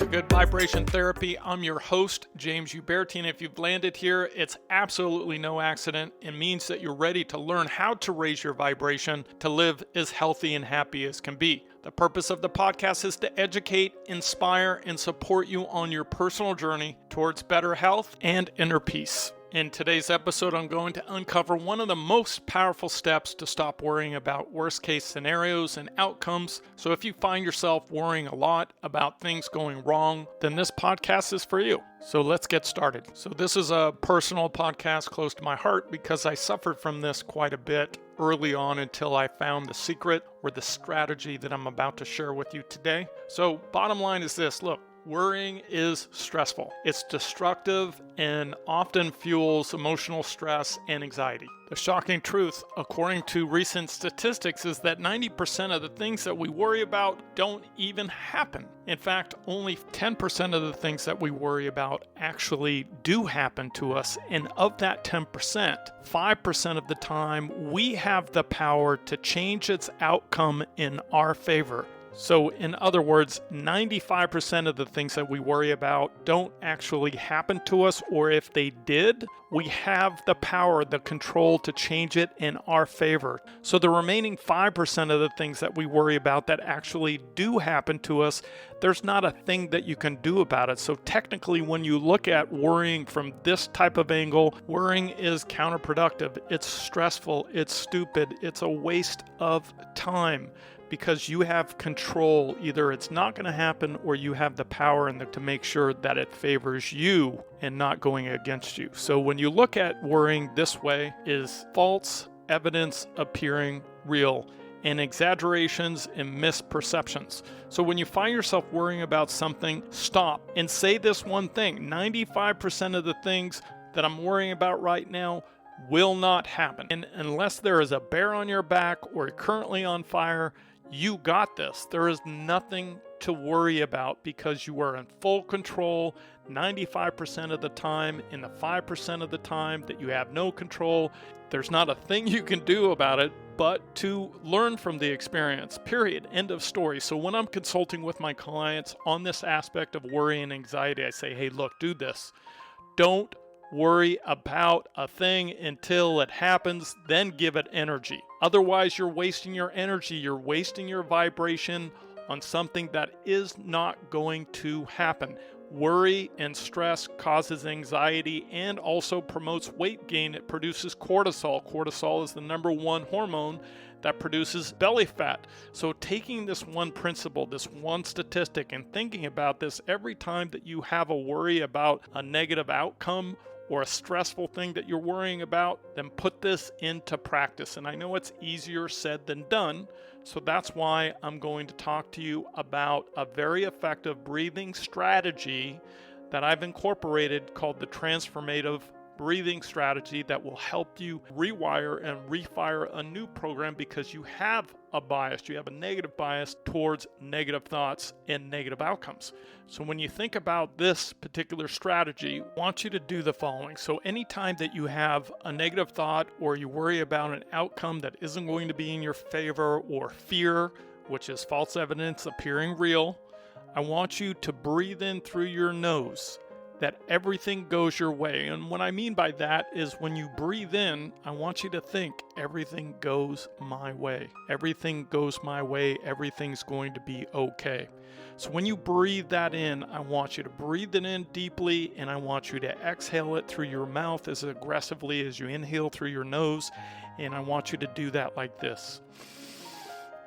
to Good Vibration Therapy. I'm your host, James Uberti, and if you've landed here, it's absolutely no accident. It means that you're ready to learn how to raise your vibration to live as healthy and happy as can be. The purpose of the podcast is to educate, inspire, and support you on your personal journey towards better health and inner peace. In today's episode, I'm going to uncover one of the most powerful steps to stop worrying about worst-case scenarios and outcomes. So if you find yourself worrying a lot about things going wrong, then this podcast is for you. So let's get started. So this is a personal podcast close to my heart because I suffered from this quite a bit early on until I found the secret or the strategy that I'm about to share with you today. So bottom line is this, look. Worrying is stressful. It's destructive and often fuels emotional stress and anxiety. The shocking truth, according to recent statistics, is that 90% of the things that we worry about don't even happen. In fact, only 10% of the things that we worry about actually do happen to us. And of that 10%, 5% of the time, we have the power to change its outcome in our favor. So in other words, 95% of the things that we worry about don't actually happen to us, or if they did, we have the power, the control to change it in our favor. So the remaining 5% of the things that we worry about that actually do happen to us, there's not a thing that you can do about it. So technically, when you look at worrying from this type of angle, worrying is counterproductive. It's stressful, it's stupid, it's a waste of time. Because you have control, either it's not going to happen or you have the power to make sure that it favors you and not going against you. So when you look at worrying this way is false evidence appearing real and exaggerations and misperceptions. So when you find yourself worrying about something, stop and say this one thing. 95% of the things that I'm worrying about right now will not happen. And unless there is a bear on your back or you're currently on fire, you got this. There is nothing to worry about because you are in full control 95% of the time. In the 5% of the time that you have no control, there's not a thing you can do about it but to learn from the experience, period. End of story. So when I'm consulting with my clients on this aspect of worry and anxiety, I say, hey, look, do this. Don't worry about a thing until it happens, then give it energy. Otherwise, you're wasting your energy, you're wasting your vibration on something that is not going to happen. Worry and stress causes anxiety and also promotes weight gain. It produces cortisol. Cortisol is the number one hormone that produces belly fat. So taking this one principle, this one statistic, and thinking about this every time that you have a worry about a negative outcome or a stressful thing that you're worrying about, then put this into practice. And I know it's easier said than done, so that's why I'm going to talk to you about a very effective breathing strategy that I've incorporated called the transformative breathing strategy that will help you rewire and refire a new program because you have a bias. You have a negative bias towards negative thoughts and negative outcomes. So when you think about this particular strategy, I want you to do the following. So anytime that you have a negative thought or you worry about an outcome that isn't going to be in your favor or fear, which is false evidence appearing real, I want you to breathe in through your nose that everything goes your way. And what I mean by that is when you breathe in, I want you to think everything goes my way. Everything goes my way. Everything's going to be okay. So when you breathe that in, I want you to breathe it in deeply and I want you to exhale it through your mouth as aggressively as you inhale through your nose. And I want you to do that like this.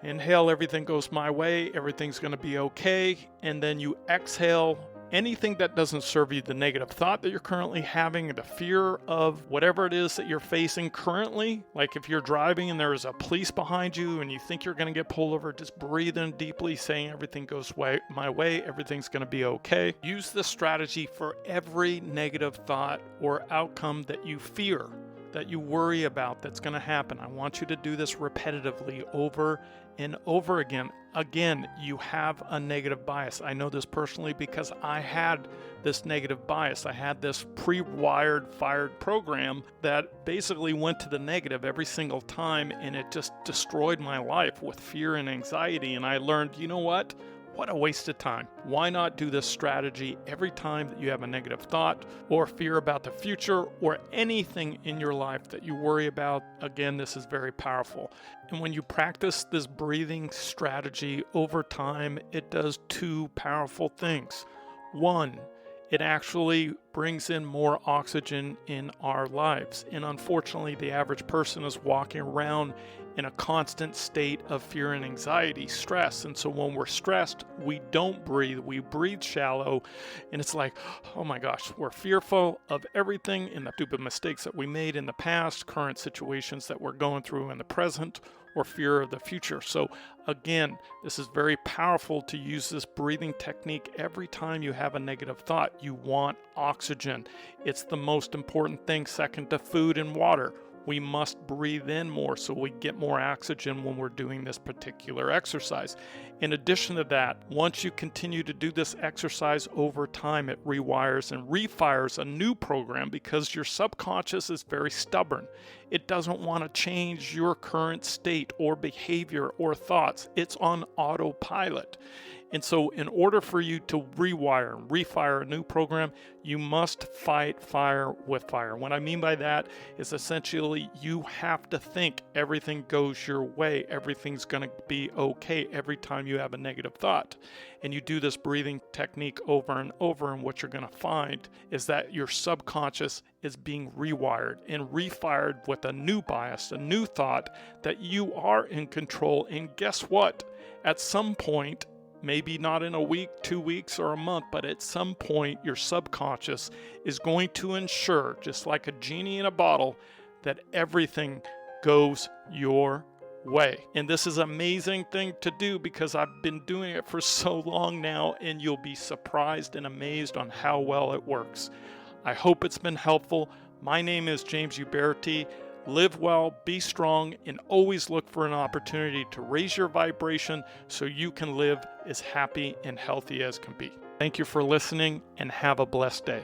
Inhale, everything goes my way. Everything's going to be okay. And then you exhale anything that doesn't serve you, the negative thought that you're currently having, the fear of whatever it is that you're facing currently. Like if you're driving and there is a police behind you and you think you're going to get pulled over, just breathe in deeply, saying everything goes my way, everything's going to be okay. Use this strategy for every negative thought or outcome that you fear, that you worry about that's going to happen. I want you to do this repetitively over and over again. Again, you have a negative bias. I know this personally because I had this negative bias. I had this pre-wired, fired program that basically went to the negative every single time, and it just destroyed my life with fear and anxiety. And I learned, you know what? What a waste of time. Why not do this strategy every time that you have a negative thought or fear about the future or anything in your life that you worry about? Again, this is very powerful. And when you practice this breathing strategy over time, it does two powerful things. One, it actually brings in more oxygen in our lives. And unfortunately, the average person is walking around in a constant state of fear and anxiety, stress. And so when we're stressed, we don't breathe. We breathe shallow. And it's like, oh my gosh, we're fearful of everything and the stupid mistakes that we made in the past, current situations that we're going through in the present, or fear of the future. So again, this is very powerful to use this breathing technique every time you have a negative thought. You want oxygen. It's the most important thing, second to food and water. We must breathe in more so we get more oxygen when we're doing this particular exercise. In addition to that, once you continue to do this exercise over time, it rewires and refires a new program because your subconscious is very stubborn. It doesn't want to change your current state or behavior or thoughts. It's on autopilot. And so in order for you to rewire and refire a new program, you must fight fire with fire. What I mean by that is essentially you have to think everything goes your way. Everything's going to be okay every time you have a negative thought. And you do this breathing technique over and over, and what you're going to find is that your subconscious is being rewired and refired with a new bias, a new thought that you are in control. And guess what? At some point, maybe not in a week, 2 weeks, or a month, but at some point your subconscious is going to ensure, just like a genie in a bottle, that everything goes your way. And this is an amazing thing to do because I've been doing it for so long now, and you'll be surprised and amazed on how well it works. I hope it's been helpful. My name is James Uberti. Live well, be strong, and always look for an opportunity to raise your vibration so you can live as happy and healthy as can be. Thank you for listening, and have a blessed day.